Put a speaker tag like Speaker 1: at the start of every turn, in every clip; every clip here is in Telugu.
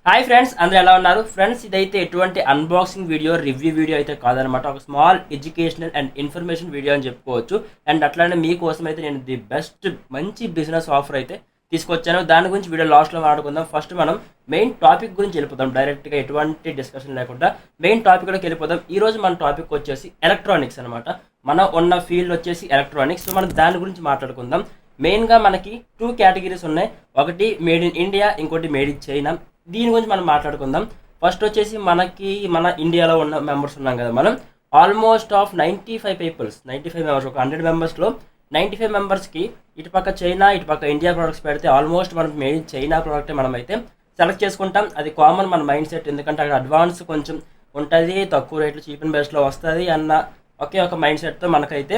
Speaker 1: హాయ్ ఫ్రెండ్స్, అందరూ ఎలా ఉన్నారు? ఫ్రెండ్స్, ఇదైతే ఎటువంటి అన్బాక్సింగ్ వీడియో, రివ్యూ వీడియో అయితే కాదనమాట. ఒక small educational and information video అని చెప్పుకోవచ్చు. అండ్ అట్లానే మీకోసం అయితే నేను ది బెస్ట్ మంచి బిజినెస్ ఆఫర్ అయితే తీసుకొచ్చాను. దాని గురించి వీడియో లాస్ట్లో మాట్లాడుకుందాం. ఫస్ట్ మనం మెయిన్ టాపిక్ గురించి వెళ్ళిపోదాం. డైరెక్ట్గా ఎటువంటి డిస్కషన్ లేకుండా మెయిన్ టాపిక్లోకి వెళ్ళిపోదాం. ఈ రోజు మన టాపిక్ వచ్చేసి ఎలక్ట్రానిక్స్ అనమాట. మనం ఉన్న ఫీల్డ్ వచ్చేసి ఎలక్ట్రానిక్స్. సో మనం దాని గురించి మాట్లాడుకుందాం. మెయిన్గా మనకి 2 కేటగిరీస్ ఉన్నాయి. ఒకటి మేడ్ ఇన్ ఇండియా, ఇంకోటి మేడ్ ఇన్ చైనా. దీని గురించి మనం మాట్లాడుకుందాం. ఫస్ట్ వచ్చేసి మన ఇండియాలో ఉన్న మెంబర్స్ ఉన్నాం కదా, మనం ఆల్మోస్ట్ ఆఫ్ 95 పీపుల్స్, 95 మెంబర్స్, ఒక 100 మెంబర్స్లో 95 మెంబర్స్కి ఇటుపక్క చైనా, ఇటుపక్క ఇండియా ప్రోడక్ట్స్ పెడితే ఆల్మోస్ట్ మనం మేడ్ ఇన్ చైనా ప్రోడక్ట్ మనం అయితే సెలెక్ట్ చేసుకుంటాం. అది కామన్ మన మైండ్ సెట్. ఎందుకంటే అక్కడ అడ్వాన్స్ కొంచెం ఉంటుంది, తక్కువ రేట్లు చీప్ అండ్ బెస్ట్లో వస్తుంది అన్న ఒకే ఒక మైండ్ సెట్తో మనకైతే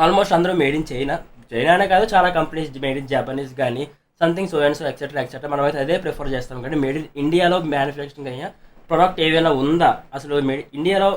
Speaker 1: ఆల్మోస్ట్ అందరూ మేడ్ ఇన్ చైనానే కాదు, చాలా కంపెనీస్ మేడ్ ఇన్ జపనీస్ కానీ something so and so etcetera మనమైతే అదే ప్రిఫర్ చేస్తాం. కానీ మేడ్ ఇన్ ఇండియాలో మ్యానుఫ్యాక్చరింగ్ అయిన ప్రోడక్ట్ ఏవైనా ఉందా, అసలు ఇండియాలో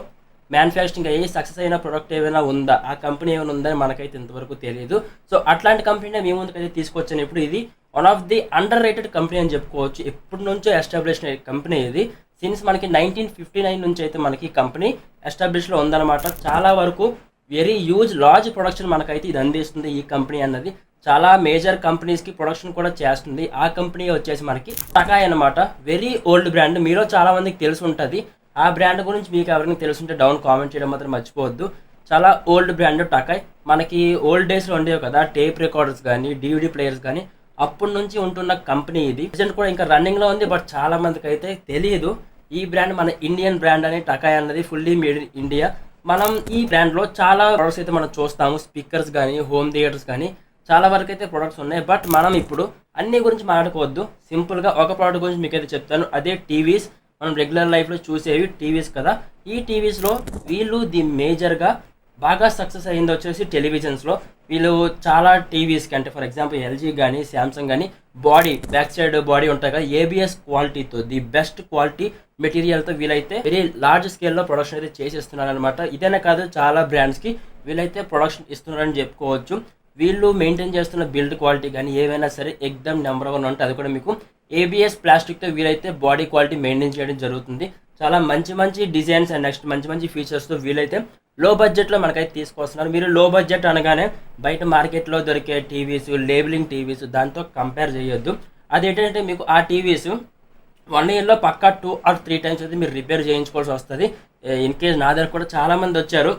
Speaker 1: మ్యానుఫ్యాక్చరింగ్ అయ్యి సక్సెస్ అయిన ప్రోడక్ట్ ఏమైనా ఉందా, ఆ కంపెనీ ఏమైనా ఉందని మనకైతే ఇంతవరకు తెలియదు. సో అట్లాంటి కంపెనీ మీ ముందుకైతే తీసుకొచ్చాను. ఇప్పుడు ఇది one of the under rated company అని చెప్పుకోవచ్చు. ఎప్పటి నుంచో ఎస్టాబ్లిష్ కంపెనీ ఇది. సిన్స్ మనకి 1959 నుంచి అయితే మనకి కంపెనీ ఎస్టాబ్లిష్లో ఉందన్నమాట. చాలా వరకు వెరీ లార్జ్ ప్రొడక్షన్ మనకైతే ఇది అందిస్తుంది. ఈ కంపెనీ అన్నది చాలా మేజర్ కంపెనీస్కి ప్రొడక్షన్ కూడా చేస్తుంది. ఆ కంపెనీ వచ్చేసి మనకి టకాయ్ అనమాట. వెరీ ఓల్డ్ బ్రాండ్, మీలో చాలా మందికి తెలిసి ఉంటుంది. ఆ బ్రాండ్ గురించి మీకు ఎవరికి తెలుసుంటే డౌన్ కామెంట్ చేయడం మాత్రం మర్చిపోవద్దు. చాలా ఓల్డ్ బ్రాండ్ టకాయ్. మనకి ఓల్డ్ డేస్లో ఉండేవి కదా టేప్ రికార్డర్స్ కానీ, డివిడి ప్లేయర్స్ కానీ, అప్పటి నుంచి ఉంటున్న కంపెనీ ఇది. ప్రజెంట్ కూడా ఇంకా రన్నింగ్లో ఉంది. బట్ చాలా మందికి అయితే తెలియదు ఈ బ్రాండ్ మన ఇండియన్ బ్రాండ్ అని. టకాయ్ అన్నది ఫుల్లీ మేడ్ ఇన్ ఇండియా. మనం ఈ బ్రాండ్లో చాలా ప్రొడక్ట్స్ అయితే మనం చూస్తాము. స్పీకర్స్ కానీ, హోమ్ థియేటర్స్ కానీ, చాలా వరకు అయితే ప్రొడక్ట్స్ ఉన్నాయి. బట్ మనం ఇప్పుడు అన్ని గురించి మాట్లాడుకోవద్దు. సింపుల్గా ఒక ప్రోడక్ట్ గురించి మీకు అయితే చెప్తాను. అదే టీవీస్. మనం రెగ్యులర్ లైఫ్లో చూసేవి టీవీస్ కదా. ఈ టీవీస్లో వీళ్ళు ది మేజర్గా బాగా సక్సెస్ అయ్యింది వచ్చేసి టెలివిజన్స్లో. వీళ్ళు చాలా టీవీస్కి, అంటే ఫర్ ఎగ్జాంపుల్ ఎల్జీ కానీ, శాంసంగ్ కానీ, బ్యాక్ సైడ్ బాడీ ఉంటాయి కదా, ఏబిఎస్ క్వాలిటీతో, ది బెస్ట్ క్వాలిటీ మెటీరియల్తో వీళ్ళైతే వెరీ లార్జ్ స్కేల్లో ప్రొడక్షన్ అయితే చేసేస్తున్నారు అనమాట. ఇదేనా కాదు, చాలా బ్రాండ్స్కి వీళ్ళైతే ప్రొడక్షన్ ఇస్తున్నారని చెప్పుకోవచ్చు. వీళ్ళు మెయింటైన్ చేస్తున్న బిల్డ్ క్వాలిటీ కానీ ఏవైనా సరే ఎగ్దమ్ నెంబర్ 1 ఉంటుంది. అది కూడా మీకు ఏబిఎస్ ప్లాస్టిక్తో వీలైతే బాడీ క్వాలిటీ మెయింటైన్ చేయడం జరుగుతుంది. చాలా మంచి డిజైన్స్ అండ్ నెక్స్ట్ మంచి ఫీచర్స్తో వీలైతే లో బడ్జెట్లో మనకైతే తీసుకొస్తున్నారు. మీరు లో బడ్జెట్ అనగానే బయట మార్కెట్లో దొరికే టీవీస్, లేబులింగ్ టీవీస్, దాంతో కంపేర్ చేయొద్దు. అదేంటంటే మీకు ఆ టీవీస్ 1 ఇయర్లో పక్కా 2 or 3 టైమ్స్ అయితే మీరు రిపేర్ చేయించుకోవాల్సి వస్తుంది. ఇన్ కేస్ నా దగ్గర కూడా చాలామంది వచ్చారు,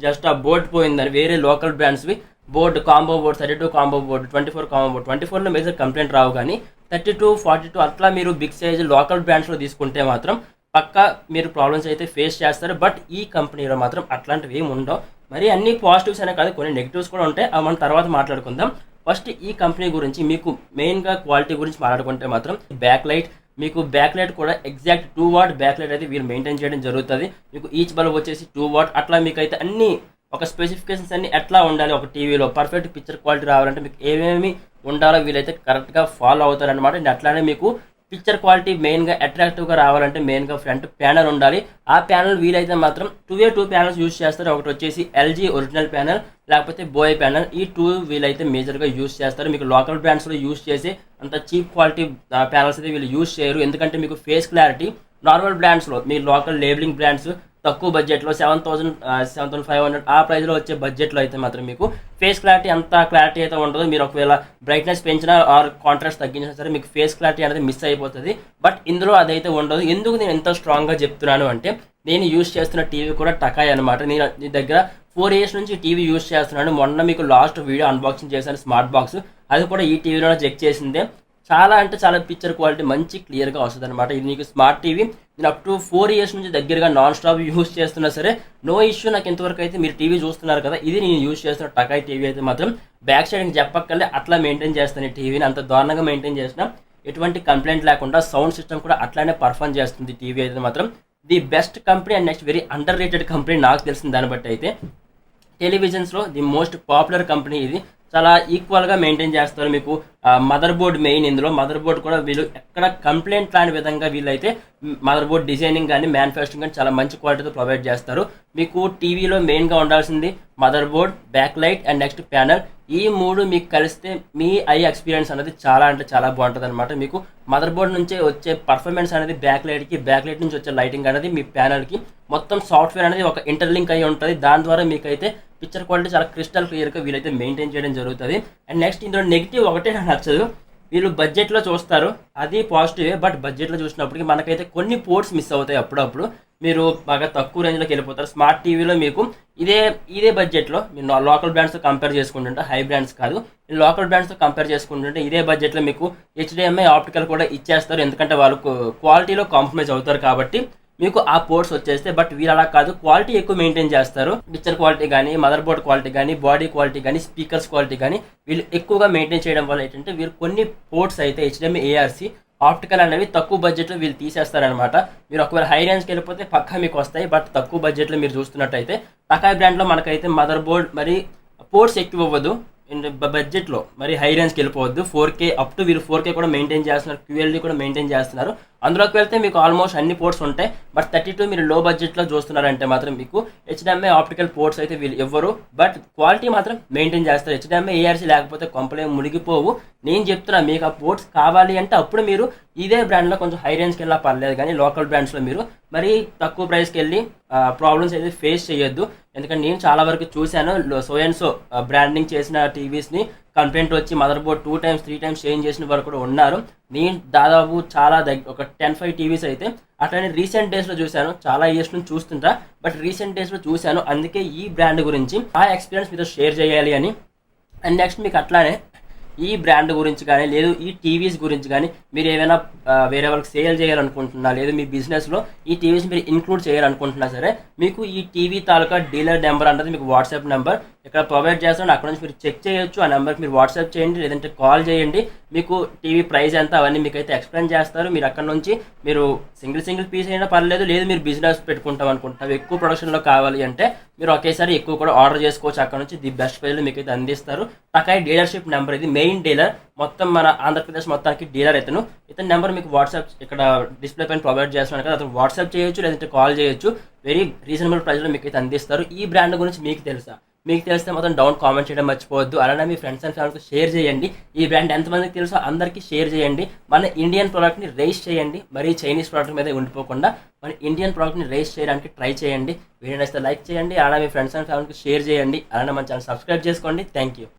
Speaker 1: జస్ట్ ఆ బోర్డ్ పోయిందని. వేరే లోకల్ బ్రాండ్స్వి board, combo board, 32 combo board, 24 combo board. 24లో మేజర్ కంప్లైంట్ రావు, కానీ 32, 42 అట్లా మీరు బిగ్ సైజ్ లోకల్ బ్రాండ్స్లో తీసుకుంటే మాత్రం పక్కా మీరు ప్రాబ్లమ్స్ అయితే ఫేస్ చేస్తారు. బట్ ఈ కంపెనీలో మాత్రం అట్లాంటివి ఏమి ఉండవు. మరి అన్ని పాజిటివ్స్ అనే కాదు, కొన్ని నెగిటివ్స్ కూడా ఉంటాయి. అవి మనం తర్వాత మాట్లాడుకుందాం. ఫస్ట్ ఈ కంపెనీ గురించి మీకు మెయిన్గా క్వాలిటీ గురించి మాట్లాడుకుంటే మాత్రం బ్యాక్ లైట్ కూడా ఎగ్జాక్ట్ 2 వాట్ బ్యాక్ లైట్ అయితే వీళ్ళు మెయింటైన్ చేయడం జరుగుతుంది. మీకు ఈచ్ బల్బ్ వచ్చేసి 2 వాట్. అట్లా మీకు అయితే అన్ని ఒక స్పెసిఫికేషన్స్ అన్ని ఎట్లా ఉండాలి, ఒక టీవీలో పర్ఫెక్ట్ పిక్చర్ క్వాలిటీ రావాలంటే మీకు ఏమేమి ఉండాలో వీలైతే కరెక్ట్గా ఫాలో అవుతారనమాట. అండ్ అట్లానే మీకు పిక్చర్ క్వాలిటీ మెయిన్గా అట్రాక్టివ్గా రావాలంటే మెయిన్గా ఫ్రంట్ ప్యానల్ ఉండాలి. ఆ ప్యానల్ వీలైతే మాత్రం 2 ప్యానల్స్ యూస్ చేస్తారు. ఒకటి వచ్చేసి ఎల్జీ ఒరిజినల్ ప్యానల్, లేకపోతే బోయ్ ప్యానల్. ఈ 2 వీలైతే మేజర్గా యూస్ చేస్తారు. మీకు లోకల్ బ్రాండ్స్లో యూస్ చేసి అంత చీప్ క్వాలిటీ ప్యానల్స్ అయితే వీళ్ళు యూస్ చేయరు. ఎందుకంటే మీకు ఫేస్ క్లారిటీ నార్మల్ బ్రాండ్స్లో, మీ లోకల్ లేబులింగ్ బ్రాండ్స్ తక్కువ బడ్జెట్లో 7,000, 7,500 ఆ ప్రైస్లో వచ్చే బడ్జెట్లో అయితే మాత్రం మీకు ఫేస్ క్లారిటీ అంత క్లారిటీ అయితే ఉండదు. మీరు ఒకవేళ బ్రైట్నెస్ పెంచినా ఆర్ కాంట్రాస్ట్ తగ్గించినా సరే మీకు ఫేస్ క్లారిటీ అనేది మిస్ అయిపోతుంది. బట్ ఇందులో అదైతే ఉండదు. ఎందుకు నేను ఎంత స్ట్రాంగ్గా చెప్తున్నాను అంటే, నేను యూస్ చేస్తున్న టీవీ కూడా టకాయ్ అనమాట. నేను నీ దగ్గర 4 ఇయర్స్ నుంచి టీవీ యూస్ చేస్తున్నాను. మొన్న మీకు లాస్ట్ వీడియో అన్బాక్సింగ్ చేశాను స్మార్ట్ బాక్స్, అది కూడా ఈ టీవీలోనే చెక్ చేసిందే. చాలా అంటే చాలా పిక్చర్ క్వాలిటీ మంచి క్లియర్గా వస్తుంది అనమాట. ఇది నీకు స్మార్ట్ టీవీ. నేను అప్ టు 4 ఇయర్స్ నుంచి దగ్గరగా నాన్ స్టాప్ యూస్ చేస్తున్నా సరే నో ఇష్యూ. నాకు ఇంతవరకు అయితే మీరు టీవీ చూస్తున్నారు కదా, ఇది నేను యూస్ చేస్తున్న టకాయ్ టీవీ అయితే మాత్రం బ్యాక్ సైడ్ చెప్పక్కర్లే అట్లా మెయింటైన్ చేస్తాను. ఈ టీవీని అంత దారుణంగా మెయింటైన్ చేసిన ఎటువంటి కంప్లైంట్ లేకుండా సౌండ్ సిస్టమ్ కూడా అట్లానే పర్ఫామ్ చేస్తుంది. టీవీ అయితే మాత్రం the best company and next very under rated company నాకు తెలిసిన దాన్ని బట్టి అయితే. టెలివిజన్స్లో ది మోస్ట్ పాపులర్ కంపెనీ ఇది. చాలా ఈక్వల్గా మెయింటైన్ చేస్తారు. మీకు మదర్ బోర్డ్ మెయిన్, ఇందులో మదర్ బోర్డ్ కూడా వీళ్ళు ఎక్కడ కంప్లైంట్ రాని విధంగా వీళ్ళైతే మదర్ బోర్డ్ డిజైనింగ్ కానీ మ్యానుఫ్యాక్చరింగ్ కానీ చాలా మంచి క్వాలిటీతో ప్రొవైడ్ చేస్తారు. మీకు టీవీలో మెయిన్గా ఉండాల్సింది mother board, back light and next panel. ఈ మూడు మీకు కలిస్తే మీ ఐ ఎక్స్పీరియన్స్ అనేది చాలా అంటే చాలా బాగుంటుంది అనమాట. మీకు మదర్ బోర్డ్ నుంచి వచ్చే పర్ఫార్మెన్స్ అనేది బ్యాక్ లైట్ నుంచి వచ్చే లైటింగ్ అనేది మీ ప్యానల్కి మొత్తం సాఫ్ట్వేర్ అనేది ఒక ఇంటర్లింక్ అయ్యి ఉంటుంది. దాని ద్వారా మీకైతే పిక్చర్ క్వాలిటీ చాలా క్రిస్టల్ క్లియర్గా వీళ్ళైతే మెయింటైన్ చేయడం జరుగుతుంది. అండ్ నెక్స్ట్ ఇందులో నెగిటివ్ ఒకటే నాకు నచ్చదు, వీళ్ళు బడ్జెట్లో చూస్తారు, అది పాజిటివే. బట్ బడ్జెట్లో చూసినప్పటికీ మనకైతే కొన్ని పోర్ట్స్ మిస్ అవుతాయి. అప్పుడప్పుడు మీరు బాగా తక్కువ రేంజ్లోకి వెళ్ళిపోతారు. స్మార్ట్ టీవీలో మీకు ఇదే బడ్జెట్లో మీరు లోకల్ బ్రాండ్స్తో కంపేర్ చేసుకుంటుంటే, హై బ్రాండ్స్ కాదు, లోకల్ బ్రాండ్స్తో కంపేర్ చేసుకుంటుంటే ఇదే బడ్జెట్లో మీకు హెచ్డిఎంఐ ఆప్టికల్ కూడా ఇచ్చేస్తారు. ఎందుకంటే వాళ్ళు క్వాలిటీలో కాంప్రమైజ్ అవుతారు కాబట్టి మీకు ఆ పోర్ట్స్ వచ్చేస్తే. బట్ వీళ్ళు అలా కాదు, క్వాలిటీ ఎక్కువ మెయింటైన్ చేస్తారు. పిక్చర్ క్వాలిటీ కానీ, మదర్ బోర్డ్ క్వాలిటీ కానీ, బాడీ క్వాలిటీ కానీ, స్పీకర్స్ క్వాలిటీ కానీ వీళ్ళు ఎక్కువగా మెయింటైన్ చేయడం వల్ల ఏంటంటే వీళ్ళు కొన్ని పోర్ట్స్ అయితే హెచ్డిఎంఐ, ఏఆర్సీ, ఆప్టికల్ అనేవి తక్కువ బడ్జెట్లో వీళ్ళు తీసేస్తారనమాట. మీరు ఒకవేళ హై రేంజ్కి వెళ్ళిపోతే పక్కా మీకు వస్తాయి. బట్ తక్కువ బడ్జెట్లో మీరు చూస్తున్నట్టయితే టకాయ్ బ్రాండ్లో మనకైతే మదర్ బోర్డ్ మరి పోర్ట్స్ ఎక్కువ అవ్వదు. బడ్జెట్లో మరి హై రేంజ్కి వెళ్ళిపోవద్దు. 4K అప్ టు వీళ్ళు 4K కూడా మెయింటైన్ చేస్తున్నారు, QLD కూడా మెయింటైన్ చేస్తున్నారు. అందులోకి వెళ్తే మీకు ఆల్మోస్ట్ అన్ని పోర్ట్స్ ఉంటాయి. బట్ 32 మీరు లో బడ్జెట్లో చూస్తున్నారంటే మాత్రం మీకు హెచ్డిఎంఐ ఆప్టికల్ పోర్ట్స్ అయితే వీళ్ళు ఇవ్వరు. బట్ క్వాలిటీ మాత్రం మెయింటైన్ చేస్తారు. హెచ్డిఎంఐ, ఏఆర్సీ లేకపోతే కొంపలే మునిగిపోవు. నేను చెప్తున్నా, మీకు ఆ పోర్ట్స్ కావాలి అంటే అప్పుడు మీరు ఇదే బ్రాండ్లో కొంచెం హై రేంజ్కి వెళ్ళా పర్లేదు, కానీ లోకల్ బ్రాండ్స్లో మీరు మరీ తక్కువ ప్రైస్కి వెళ్ళి ప్రాబ్లమ్స్ అయితే ఫేస్ చేయొద్దు. ఎందుకంటే నేను చాలా వరకు చూశాను, సో అండ్ సో బ్రాండింగ్ చేసిన టీవీస్ని కంప్లైంట్ వచ్చి mother board 2 times 3 times change చేసిన వారు కూడా ఉన్నారు. నేను దాదాపు చాలా ఒక 10-5 టీవీస్ అయితే అట్లనే రీసెంట్ డేస్లో చూశాను. చాలా ఇయర్స్ నుంచి చూస్తుంటా, బట్ రీసెంట్ డేస్లో చూశాను. అందుకే ఈ బ్రాండ్ గురించి ఆ ఎక్స్పీరియన్స్ మీతో షేర్ చేయాలి అని. అండ్ నెక్స్ట్ మీకు అట్లానే ఈ బ్రాండ్ గురించి కానీ, లేదు ఈ టీవీస్ గురించి కానీ మీరు ఏమైనా వేరే వాళ్ళకి సేల్ చేయాలనుకుంటున్నా, లేదు మీ బిజినెస్లో ఈ టీవీస్ మీరు ఇంక్లూడ్ చేయాలనుకుంటున్నా సరే, మీకు ఈ టీవీ తాలూకా డీలర్ నెంబర్ అనేది మీకు వాట్సాప్ నెంబర్ ఇక్కడ ప్రొవైడ్ చేస్తాను. అక్కడ నుంచి మీరు చెక్ చేయొచ్చు. ఆ నెంబర్కి మీరు వాట్సాప్ చేయండి, లేదంటే కాల్ చేయండి. మీకు టీవీ ప్రైస్ ఎంత అవన్నీ మీకు అయితే ఎక్స్ప్లెయిన్ చేస్తారు. మీరు అక్కడ నుంచి మీరు సింగిల్ పీస్ అయినా పర్లేదు, లేదు మీరు బిజినెస్ పెట్టుకుంటాం అనుకుంటారు, ఎక్కువ ప్రొడక్షన్లో కావాలి అంటే మీరు ఒకేసారి ఎక్కువ కూడా ఆర్డర్ చేసుకోవచ్చు. అక్కడ నుంచి ది బెస్ట్ ప్రైస్లో మీకు అయితే అందిస్తారు. టకాయ్ డీలర్షిప్ నెంబర్, ఇది మెయిన్ డీలర్, మొత్తం మన ఆంధ్రప్రదేశ్ మొత్తానికి డీలర్ ఇతని నెంబర్ మీకు వాట్సాప్ ఇక్కడ డిస్ప్లే పైన ప్రొవైడ్ చేస్తున్నాను కదా, అతను వాట్సాప్ చేయొచ్చు, లేదంటే కాల్ చేయొచ్చు. వెరీ రీజనబుల్ ప్రైస్లో మీకు అయితే అందిస్తారు. ఈ బ్రాండ్ గురించి మీకు తెలుసా? మీకు తెలిస్తే మొత్తం డౌన్ కామెంట్ చేయడం మర్చిపోవద్దు. అలానే మీ ఫ్రెండ్స్ అండ్ ఫ్యామిలీకి షేర్ చేయండి. ఈ బ్రాండ్ ఎంతమందికి తెలుసో అందరికీ షేర్ చేయండి. మన ఇండియన్ ప్రోడక్ట్ని రైస్ చేయండి. మరీ చైనీస్ ప్రోడక్ట్ మీద ఉండిపోకుండా మన ఇండియన్ ప్రోడక్ట్ని రైస్ చేయడానికి ట్రై చేయండి. వీడియో నచ్చితే లైక్ చేయండి. అలానే మీ ఫ్రెండ్స్ అండ్ ఫ్యామిలీకి షేర్ చేయండి. అలానే మన ఛానల్ సబ్స్క్రైబ్ చేసుకోండి. Thank you.